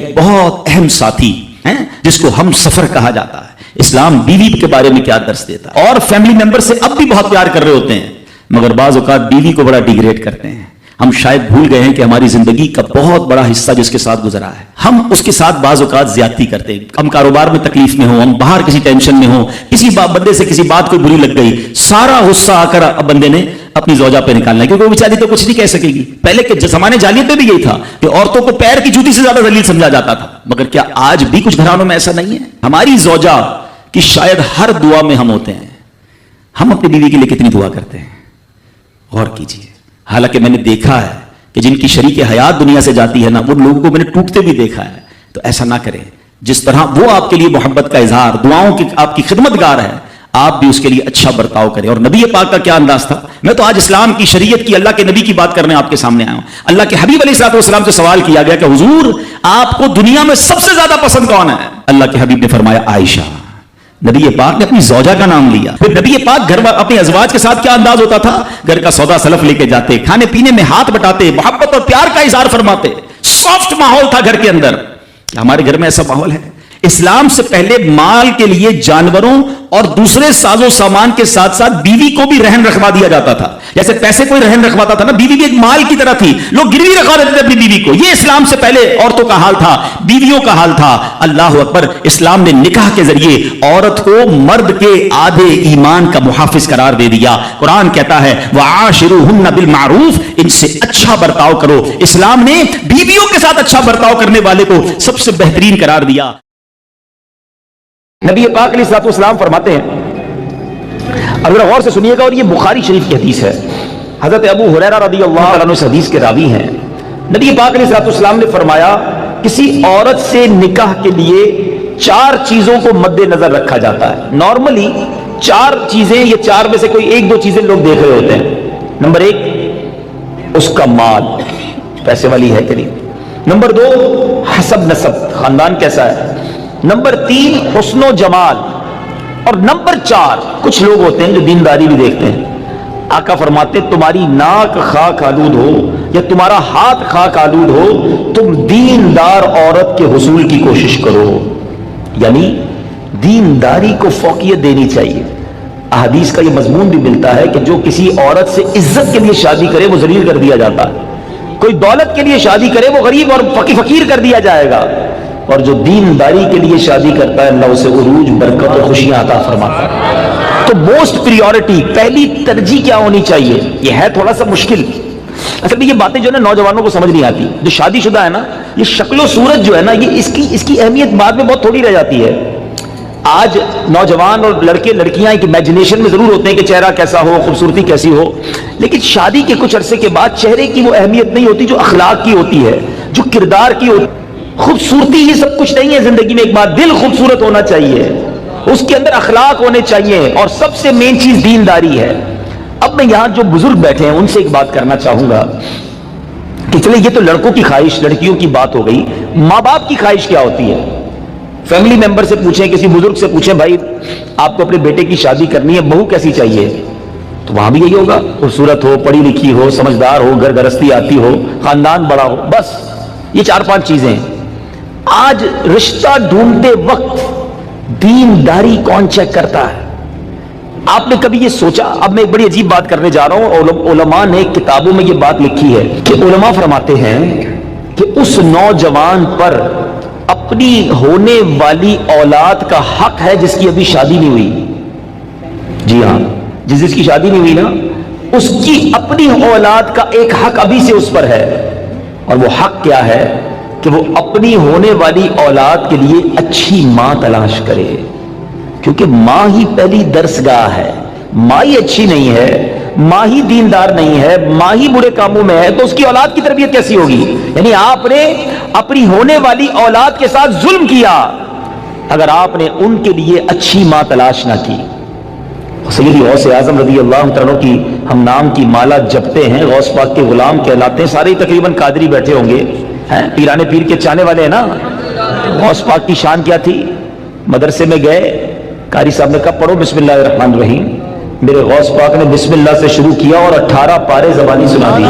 ایک بہت اہم ساتھی ہے جس کو ہم سفر کہا جاتا ہے. اسلام بیوی کے بارے میں کیا درس دیتا ہے. اور فیملی ممبر سے اب بھی بہت پیار کر رہے ہوتے ہیں مگر بعض اوقات بیوی کو بڑا ڈیگریڈ کرتے ہیں. ہم شاید بھول گئے ہیں کہ ہماری زندگی کا بہت بڑا حصہ جس کے ساتھ گزرا ہے ہم اس کے ساتھ بعض اوقات زیادتی کرتے ہیں. ہم کاروبار میں تکلیف میں ہوں, ہم باہر کسی ٹینشن میں ہوں, کسی بندے سے کسی بات کوئی بری لگ گئی, سارا غصہ آ کر اب بندے نے اپنی زوجہ پہ نکالنا ہے کیونکہ وہ بیچاری تو کچھ نہیں کہہ سکے گی. پہلے کے زمانے جاہلیت میں بھی یہی تھا کہ عورتوں کو پیر کی جوتی سے زیادہ ذلیل سمجھا جاتا تھا. مگر کیا آج بھی کچھ گھرانوں میں ایسا نہیں ہے؟ ہماری زوجہ کی شاید ہر دعا میں ہم ہوتے ہیں. ہم اپنی بیوی کے لیے کتنی دعا کرتے ہیں غور کیجئے. حالانکہ میں نے دیکھا ہے کہ جن کی شریک حیات دنیا سے جاتی ہے نا ان لوگوں کو میں نے ٹوٹتے بھی دیکھا ہے. تو ایسا نہ کریں. جس طرح وہ آپ کے لیے محبت کا اظہار, دعاؤں کی آپ کی خدمت گار ہے, آپ بھی اس کے لیے اچھا برتاؤ کریں. اور نبی پاک کا کیا انداز تھا. میں تو آج اسلام کی شریعت کی, اللہ کے نبی کی بات کرنے آپ کے سامنے آیا ہوں. اللہ کے حبیب علیہ الصلوۃ والسلام سے سوال کیا گیا کہ حضور آپ کو دنیا میں سب سے زیادہ پسند کون ہے؟ اللہ کے حبیب نے فرمایا عائشہ. نبی پاک نے اپنی زوجہ کا نام لیا. پھر نبی پاک گھر اپنے ازواج کے ساتھ کیا انداز ہوتا تھا؟ گھر کا سودا سلف لے کے جاتے, کھانے پینے میں ہاتھ بٹاتے, محبت اور پیار کا اظہار فرماتے. سافٹ ماحول تھا گھر کے اندر. ہمارے گھر میں ایسا ماحول ہے؟ اسلام سے پہلے مال کے لیے جانوروں اور دوسرے ساز و سامان کے ساتھ ساتھ بیوی کو بھی رہن رکھوا دیا جاتا تھا. جیسے پیسے کوئی رہن رکھواتا تھا نا, بیوی بھی ایک مال کی طرح تھی. لوگ گروی رکھوا دیتے تھے اپنی بیوی کو. یہ اسلام سے پہلے عورتوں کا حال تھا, بیویوں کا حال تھا. اللہ اکبر. اسلام نے نکاح کے ذریعے عورت کو مرد کے آدھے ایمان کا محافظ قرار دے دیا. قرآن کہتا ہے وعاشروہن بالمعروف, ان سے اچھا برتاؤ کرو. اسلام نے بیویوں کے ساتھ اچھا برتاؤ کرنے والے کو سب سے بہترین قرار دیا. نبی پاک علیہ الصلوۃ والسلام فرماتے ہیں, اگر غور سے سنیے گا, اور یہ بخاری شریف کی حدیث ہے, حضرت ابو ہریرہ رضی اللہ عنہ اس حدیث کے راوی ہیں. نبی پاک علیہ الصلوۃ والسلام نے فرمایا کسی عورت سے نکاح کے لیے 4 چیزوں کو مد نظر رکھا جاتا ہے. نارملی 4 چیزیں, یہ 4 میں سے کوئی 1-2 چیزیں لوگ دیکھ رہے ہوتے ہیں. نمبر 1 اس کا مال, پیسے والی ہے کہ نہیں. نمبر 2 حسب نسب, خاندان کیسا ہے. نمبر 3 حسن و جمال. اور نمبر 4 کچھ لوگ ہوتے ہیں جو دینداری بھی دیکھتے ہیں. آقا فرماتے ہیں تمہاری ناک خاک آلود ہو یا تمہارا ہاتھ خاک آلود ہو, تم دیندار عورت کے حصول کی کوشش کرو. یعنی دینداری کو فوقیت دینی چاہیے. احادیث کا یہ مضمون بھی ملتا ہے کہ جو کسی عورت سے عزت کے لیے شادی کرے وہ ذلیل کر دیا جاتا ہے. کوئی دولت کے لیے شادی کرے وہ غریب اور فقیر کر دیا جائے گا. اور جو دینداری کے لیے شادی کرتا ہے اللہ اسے عروج, برکت اور خوشیاں عطا فرماتا ہے. تو موسٹ پریورٹی, پہلی ترجیح کیا ہونی چاہیے؟ یہ ہے تھوڑا سا مشکل. اصل میں یہ باتیں جو ہے نا نوجوانوں کو سمجھ نہیں آتی. جو شادی شدہ ہے نا, یہ شکل و صورت جو ہے نا, یہ اس کی اہمیت بعد میں بہت تھوڑی رہ جاتی ہے. آج نوجوان اور لڑکے لڑکیاں ایک امیجنیشن میں ضرور ہوتے ہیں کہ چہرہ کیسا ہو, خوبصورتی کیسی ہو, لیکن شادی کے کچھ عرصے کے بعد چہرے کی وہ اہمیت نہیں ہوتی جو اخلاق کی ہوتی ہے, جو کردار کی ہوتی. خوبصورتی یہ سب کچھ نہیں ہے زندگی میں. ایک بات, دل خوبصورت ہونا چاہیے, اس کے اندر اخلاق ہونے چاہیے, اور سب سے مین چیز دینداری ہے. اب میں یہاں جو بزرگ بیٹھے ہیں ان سے ایک بات کرنا چاہوں گا کہ چلے یہ تو لڑکوں کی خواہش, لڑکیوں کی بات ہو گئی. ماں باپ کی خواہش کیا ہوتی ہے؟ فیملی ممبر سے پوچھیں, کسی بزرگ سے پوچھیں, بھائی آپ کو اپنے بیٹے کی شادی کرنی ہے, بہو کیسی چاہیے؟ تو وہاں بھی یہی ہوگا, خوبصورت ہو, پڑھی لکھی ہو, سمجھدار ہو, گھر گرستی آتی ہو, خاندان بڑا ہو. بس یہ 4-5 چیزیں ہیں. آج رشتہ ڈھونڈتے وقت دینداری کون چیک کرتا ہے؟ آپ نے کبھی یہ سوچا؟ اب میں ایک بڑی عجیب بات کرنے جا رہا ہوں. علماء نے کتابوں میں یہ بات لکھی ہے کہ علماء فرماتے ہیں کہ اس نوجوان پر اپنی ہونے والی اولاد کا حق ہے جس کی ابھی شادی نہیں ہوئی. جی ہاں, جس کی شادی نہیں ہوئی نا, اس کی اپنی اولاد کا ایک حق ابھی سے اس پر ہے. اور وہ حق کیا ہے؟ کہ وہ اپنی ہونے والی اولاد کے لیے اچھی ماں تلاش کرے, کیونکہ ماں ہی پہلی درسگاہ ہے. ماں ہی اچھی نہیں ہے, ماں ہی دیندار نہیں ہے, ماں ہی برے کاموں میں ہے, تو اس کی اولاد کی تربیت کیسی ہوگی؟ یعنی آپ نے اپنی ہونے والی اولاد کے ساتھ ظلم کیا اگر آپ نے ان کے لیے اچھی ماں تلاش نہ کی. سیدی غوث اعظم رضی اللہ عنہ کی ہم نام کی مالا جپتے ہیں, غوث پاک کے غلام کہلاتے ہیں. سارے تقریباً قادری بیٹھے ہوں گے, پیرانے پیر کے چاہنے والے ہیں نا. غوث پاک کی شان کیا تھی؟ مدرسے میں گئے, قاری صاحب نے کہا پڑھو بسم اللہ الرحمن الرحیم. میرے غوث پاک نے بسم اللہ سے شروع کیا اور 18 پارے زبانی سنا دی.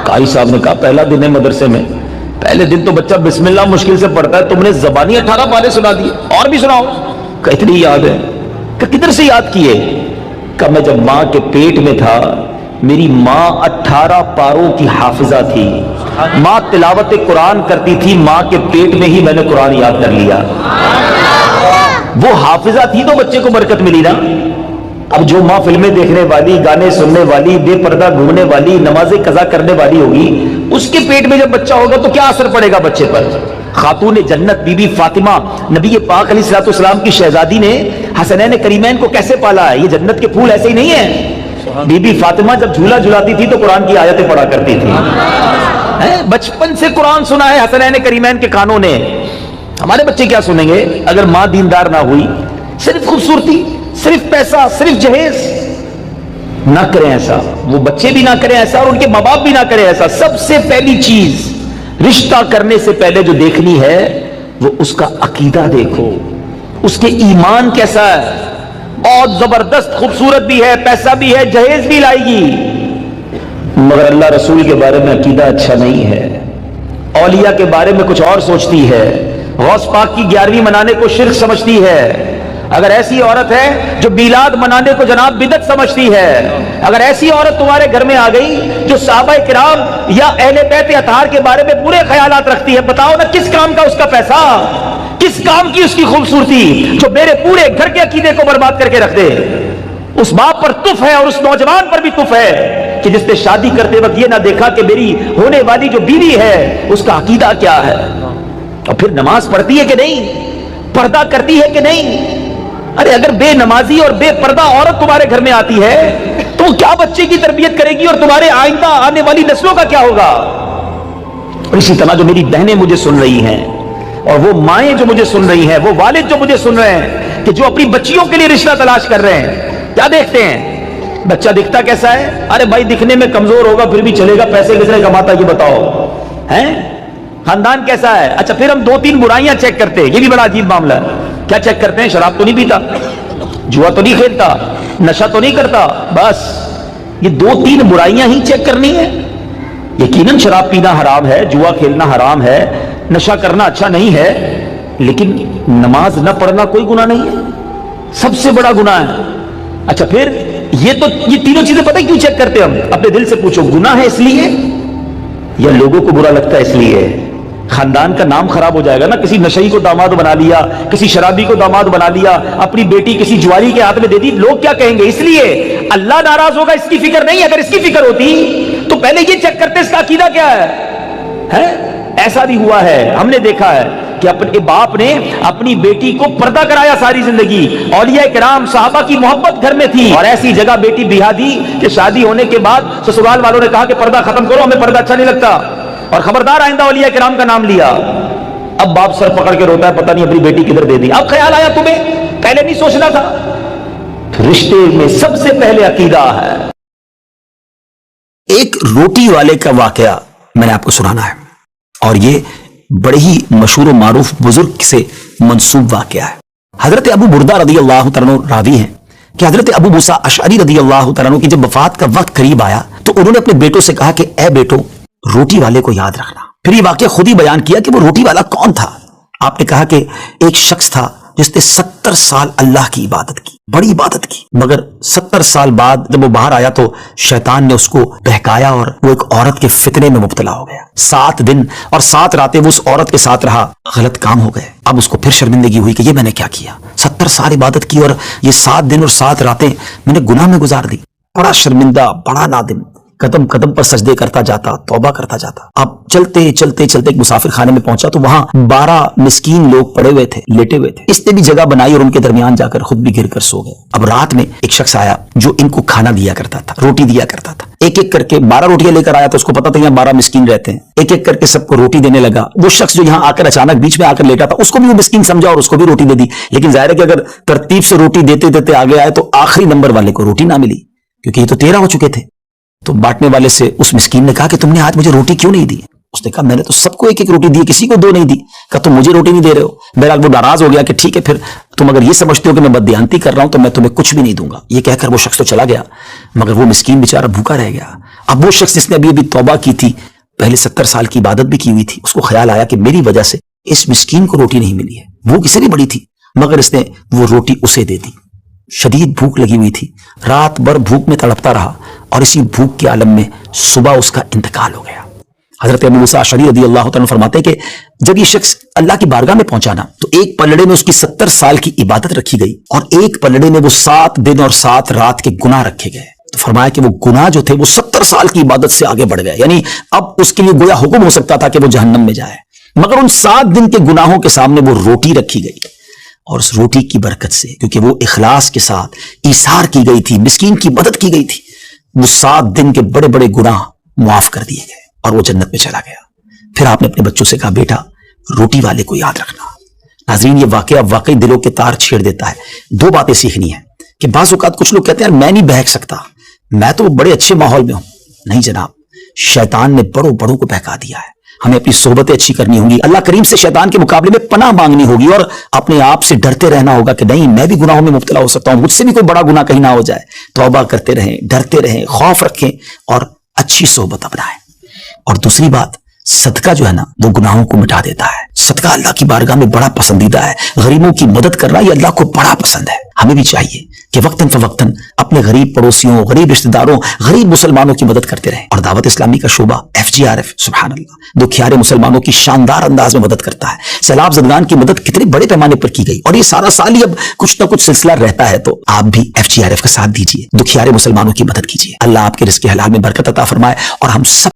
قاری صاحب نے کہا پہلا دن ہے مدرسے میں, پہلے دن تو بچہ بسم اللہ مشکل سے پڑھتا ہے، تم نے زبانی 18 پارے سنا دیے، اور بھی سناؤ۔ کہ اتنی یاد ہے؟ کہ کدھر سے یاد کیے؟ کہ میں جب ماں کے پیٹ میں تھا میری ماں 18 پاروں کی حافظہ تھی، ماں تلاوت قرآن کرتی تھی، ماں کے پیٹ میں ہی میں نے قرآن یاد کر لیا۔ وہ حافظہ تھی تو بچے کو برکت ملی نا۔ اب جو ماں فلمیں دیکھنے والی، گانے سننے والی، بے پردہ گھومنے والی، نمازیں قضا کرنے والی ہوگی، اس کے پیٹ میں جب بچہ ہوگا تو کیا اثر پڑے گا بچے پر؟ خاتون جنت بی بی فاطمہ نبی پاک علیہ الصلوۃ والسلام کی شہزادی نے حسنین کریمین کو کیسے پالا ہے؟ یہ جنت کے پھول ایسے ہی نہیں ہیں۔ بی بی فاطمہ جب جھولا جھلاتی تھی تو قرآن کی آیتیں پڑھا کرتی تھی، بچپن سے قرآن سنا ہے حسنین کریمین کے کانوں نے۔ ہمارے بچے کیا سنیں گے اگر ماں دیندار نہ ہوئی؟ صرف خوبصورتی، صرف پیسہ، صرف جہیز۔ نہ کریں ایسا، وہ بچے بھی نہ کریں ایسا اور ان کے ماں باپ بھی نہ کریں ایسا۔ سب سے پہلی چیز رشتہ کرنے سے پہلے جو دیکھنی ہے وہ اس کا عقیدہ دیکھو، اس کے ایمان کیسا ہے۔ بہت زبردست خوبصورت بھی ہے، پیسہ بھی ہے، جہیز بھی لائے گی، مگر اللہ رسول کے بارے میں عقیدہ اچھا نہیں ہے، اولیاء کے بارے میں کچھ اور سوچتی ہے، غوث پاک کی 11ویں منانے کو شرک سمجھتی ہے۔ اگر ایسی عورت ہے جو میلاد منانے کو جناب بدعت سمجھتی ہے، اگر ایسی عورت تمہارے گھر میں آ گئی جو صحابہ کرام یا اہل بیت اطہار کے بارے میں برے خیالات رکھتی ہے، بتاؤ نا کس کام کا اس کا پیسہ، کس کام کی اس کی خوبصورتی جو میرے پورے گھر کے عقیدے کو برباد کر کے رکھ دے۔ اس باپ پر تف ہے اور اس نوجوان پر بھی تف ہے کہ جس نے شادی کرتے وقت یہ نہ دیکھا کہ میری ہونے والی جو بیوی ہے اس کا عقیدہ کیا ہے، اور پھر نماز پڑھتی ہے کہ نہیں، پردہ کرتی ہے کہ نہیں۔ ارے اگر بے نمازی اور بے پردہ عورت تمہارے گھر میں آتی ہے تو کیا بچے کی تربیت کرے گی اور تمہارے آئندہ آنے والی نسلوں کا کیا ہوگا؟ اور اسی طرح جو میری بہنیں مجھے سن رہی ہیں اور وہ مائیں جو مجھے سن رہی ہیں، وہ والد جو مجھے سن رہے ہیں کہ جو اپنی بچیوں کے لیے رشتہ تلاش کر رہے ہیں، کیا دیکھتے ہیں؟ بچہ دکھتا کیسا ہے؟ ارے بھائی دکھنے میں کمزور ہوگا پھر بھی چلے گا، پیسے کس نے کماتا یہ بتاؤ ہیں؟ خاندان کیسا ہے؟ اچھا پھر ہم 2-3 برائیاں چیک کرتے ہیں، یہ بھی بڑا عجیب معاملہ ہے۔ کیا چیک کرتے ہیں؟ شراب تو نہیں پیتا، جوا تو نہیں کھیلتا، نشہ تو نہیں کرتا، بس یہ 2-3 برائیاں ہی چیک کرنی ہے۔ یقیناً شراب پینا حرام ہے، جوا کھیلنا حرام ہے، نشہ کرنا اچھا نہیں ہے، لیکن نماز نہ پڑھنا کوئی گناہ نہیں ہے، سب سے بڑا گناہ ہے۔ اچھا پھر یہ تینوں چیزیں پتہ کیوں چیک کرتے ہم؟ اپنے دل سے پوچھو، گناہ ہے اس لیے یا لوگوں کو برا لگتا ہے اس لیے؟ خاندان کا نام خراب ہو جائے گا نا، کسی نشئی کو داماد بنا لیا، کسی شرابی کو داماد بنا لیا، اپنی بیٹی کسی جواری کے ہاتھ میں دے دی، لوگ کیا کہیں گے؟ اس لیے اللہ ناراض ہوگا اس کی فکر نہیں۔ اگر اس کی فکر ہوتی تو پہلے یہ چیک کرتے اس کا عقیدہ کیا ہے۔ ایسا بھی ہوا ہے، ہم نے دیکھا ہے کہ اپنے باپ نے اپنی بیٹی کو پردہ کرایا ساری زندگی، اولیاء کرام صحابہ کی محبت گھر میں تھی، اور ایسی جگہ بیٹی بیاہ دی کہ شادی ہونے کے بعد سسرال والوں نے کہا کہ پردہ ختم کرو، ہمیں پردہ اچھا نہیں لگتا، اور خبردار آئندہ اولیاء کرام کا نام لیا۔ اب باپ سر پکڑ کے روتا ہے، پتہ نہیں اپنی بیٹی کدھر دے دی۔ اب خیال آیا تمہیں، پہلے نہیں سوچنا تھا؟ رشتے میں سب سے پہلے عقیدہ ہے۔ ایک روٹی والے کا واقعہ میں نے آپ کو سنانا ہے، اور یہ بڑے ہی مشہور و معروف بزرگ سے منسوب واقعہ ہے۔ حضرت ابو بردہ رضی اللہ تعالیٰ عنہ راوی ہیں کہ حضرت ابو موسیٰ اشعری رضی اللہ تعالیٰ عنہ کی جب وفات کا وقت قریب آیا تو انہوں نے اپنے بیٹوں سے کہا کہ اے بیٹو روٹی والے کو یاد رکھنا۔ پھر یہ واقعہ خود ہی بیان کیا کہ وہ روٹی والا کون تھا۔ آپ نے کہا کہ ایک شخص تھا جس نے 70 سال اللہ کی عبادت کی، بڑی عبادت کی، مگر 70 سال بعد جب وہ باہر آیا تو شیطان نے اس کو بہکایا اور وہ ایک عورت کے فتنے میں مبتلا ہو گیا۔ 7 دن اور 7 راتیں وہ اس عورت کے ساتھ رہا، غلط کام ہو گئے۔ اب اس کو پھر شرمندگی ہوئی کہ یہ میں نے کیا کیا، 70 سال عبادت کی اور یہ 7 دن اور 7 راتیں میں نے گناہ میں گزار دی۔ بڑا شرمندہ، بڑا نادم، قدم قدم پر سجدے کرتا جاتا، توبہ کرتا جاتا۔ اب چلتے چلتے چلتے ایک مسافر خانے میں پہنچا تو وہاں 12 مسکین لوگ پڑے ہوئے تھے، لیٹے ہوئے تھے۔ اس نے بھی جگہ بنائی اور ان کے درمیان جا کر خود بھی گر کر سو گئے۔ اب رات میں ایک شخص آیا جو ان کو کھانا دیا کرتا تھا، روٹی دیا کرتا تھا۔ ایک ایک کر کے 12 روٹیاں لے کر آیا تو اس کو پتا تھا یہاں 12 مسکین رہتے ہیں، ایک ایک کر کے سب کو روٹی دینے لگا۔ وہ شخص جو یہاں آ کر اچانک بیچ میں آ کر لیٹا تھا اس کو بھی وہ مسکین سمجھا اور اس کو بھی روٹی دے دی، لیکن ظاہر ہے کہ اگر ترتیب سے روٹی دیتے دیتے آگے آئے تو آخری نمبر والے کو روٹی نہ ملی، کیونکہ یہ تو 13 ہو چکے تھے۔ تو بانٹنے والے سے اس مسکین نے کہا کہ تم نے آج مجھے روٹی کیوں نہیں دی؟ اس نے کہا میں نے تو سب کو ایک ایک روٹی دی، کسی کو 2 نہیں دی۔ کہا تم مجھے روٹی نہیں دے رہے ہو؟ بہرحال وہ ناراض ہو گیا کہ ٹھیک ہے پھر تم اگر یہ سمجھتے ہو کہ میں بددیانتی کر رہا ہوں تو میں تمہیں کچھ بھی نہیں دوں گا۔ یہ کہہ کر وہ شخص تو چلا گیا، مگر وہ مسکین بیچارہ بھوکا رہ گیا۔ اب وہ شخص جس نے ابھی توبہ کی تھی پہلے 70 سال کی عبادت بھی کی ہوئی تھی. اس کو خیال آیا کہ میری وجہ سے اس مسکین کو روٹی نہیں ملی ہے. بھوک اسے بھی بڑی تھی مگر اس نے وہ روٹی اسے دے دی. شدید بھوک لگی ہوئی تھی, رات بھر بھوک میں تڑپتا رہا اور اسی بھوک کے عالم میں صبح اس کا انتقال ہو گیا. حضرت ابو موسیٰ اشعری رضی اللہ تعالیٰ فرماتے ہیں کہ جب یہ شخص اللہ کی بارگاہ میں پہنچا نا تو ایک پلڑے میں اس کی 70 سال کی عبادت رکھی گئی اور ایک پلڑے میں وہ 7 دن اور 7 رات کے گناہ رکھے گئے. تو فرمایا کہ وہ گناہ جو تھے وہ 70 سال کی عبادت سے آگے بڑھ گئے, یعنی اب اس کے لیے گویا حکم ہو سکتا تھا کہ وہ جہنم میں جائے, مگر ان 7 دن کے گناہوں کے سامنے وہ روٹی رکھی گئی اور اس روٹی کی برکت سے, کیونکہ وہ اخلاص کے ساتھ ایثار کی گئی تھی, مسکین کی مدد کی گئی تھی, وہ 7 دن کے بڑے بڑے گناہ معاف کر دیے گئے اور وہ جنت میں چلا گیا. پھر آپ نے اپنے بچوں سے کہا بیٹا روٹی والے کو یاد رکھنا. ناظرین, یہ واقعہ واقعی دلوں کے تار چھیڑ دیتا ہے. 2 باتیں سیکھنی ہیں کہ بعض اوقات کچھ لوگ کہتے ہیں میں نہیں بہک سکتا, میں تو بڑے اچھے ماحول میں ہوں. نہیں جناب, شیطان نے بڑوں بڑوں کو بہکا دیا ہے. ہمیں اپنی صحبتیں اچھی کرنی ہوں گی, اللہ کریم سے شیطان کے مقابلے میں پناہ مانگنی ہوگی اور اپنے آپ سے ڈرتے رہنا ہوگا کہ نہیں میں بھی گناہوں میں مبتلا ہو سکتا ہوں, مجھ سے بھی کوئی بڑا گناہ کہیں نہ ہو جائے. توبہ کرتے رہیں, ڈرتے رہیں, خوف رکھیں اور اچھی صحبت اپنائیں. اور دوسری بات, صدقہ جو ہے نا وہ گناہوں کو مٹا دیتا ہے. صدقہ اللہ کی بارگاہ میں بڑا پسندیدہ ہے. غریبوں کی مدد کرنا یہ اللہ کو بڑا پسند ہے. ہمیں بھی چاہیے کہ وقتاً فوقتاً اپنے غریب پڑوسیوں, غریب رشتہ داروں, غریب مسلمانوں کی مدد کرتے رہیں. اور دعوت اسلامی کا شعبہ FGRF سبحان اللہ دکھیارے مسلمانوں کی شاندار انداز میں مدد کرتا ہے. سیلاب زدگان کی مدد کتنے بڑے پیمانے پر کی گئی اور یہ سارا سال ہی اب کچھ نہ کچھ سلسلہ رہتا ہے. تو آپ بھی FGRF کا ساتھ دیجیے, دکھیارے مسلمانوں کی مدد کیجیے. اللہ آپ کے رزق حلال میں برکت عطا فرمائے اور ہم سب